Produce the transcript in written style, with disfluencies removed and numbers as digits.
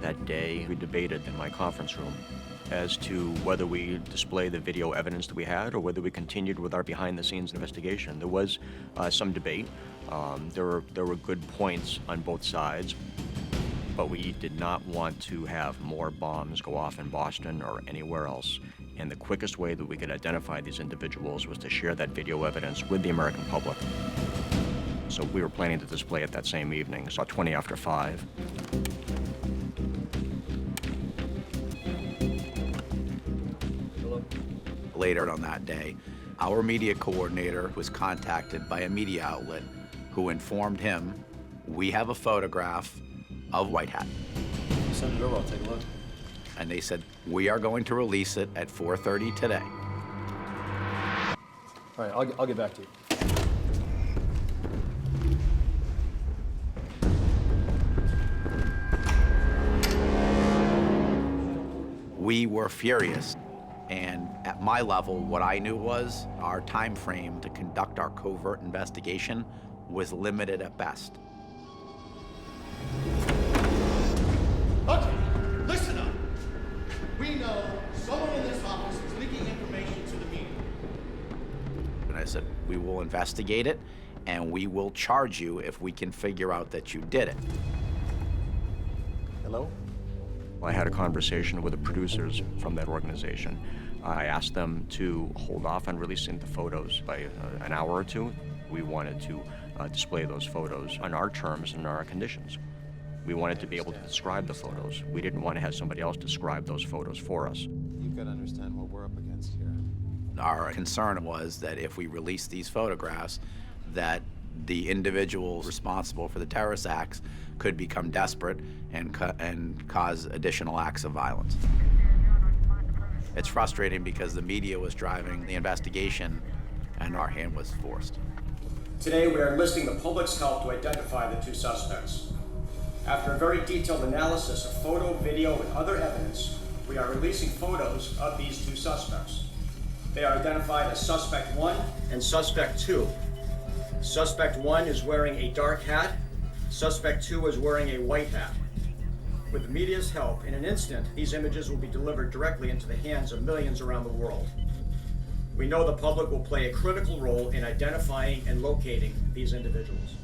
That day, we debated in my conference room as to whether we display the video evidence that we had or whether we continued with our behind-the-scenes investigation. There was some debate. There were good points on both sides, but we did not want to have more bombs go off in Boston or anywhere else. And the quickest way that we could identify these individuals was to share that video evidence with the American public. So we were planning to display it that same evening, so 20 after 5. Later on that day, our media coordinator was contacted by a media outlet who informed him, we have a photograph of White Hat. Send it over, I'll take a look. And they said, we are going to release it at 4:30 today. All right, I'll get back to you. We were furious. And at my level, what I knew was our time frame to conduct our covert investigation was limited at best. Okay, listen up. We know someone in this office is leaking information to the media. And I said, we will investigate it, and we will charge you if we can figure out that you did it. Hello? I had a conversation with the producers from that organization. I asked them to hold off on releasing the photos by an hour or two. We wanted to display those photos on our terms and our conditions. We wanted to be able to describe the photos. We didn't want to have somebody else describe those photos for us. You've got to understand what we're up against here. Our concern was that if we released these photographs, that the individuals responsible for the terrorist acts could become desperate and cause additional acts of violence. It's frustrating because the media was driving the investigation and our hand was forced. Today we are enlisting the public's help to identify the two suspects. After a very detailed analysis of photo, video, and other evidence, we are releasing photos of these two suspects. They are identified as Suspect 1 and Suspect 2. Suspect 1 is wearing a dark hat. Suspect 2 is wearing a white hat. With the media's help, in an instant, these images will be delivered directly into the hands of millions around the world. We know the public will play a critical role in identifying and locating these individuals.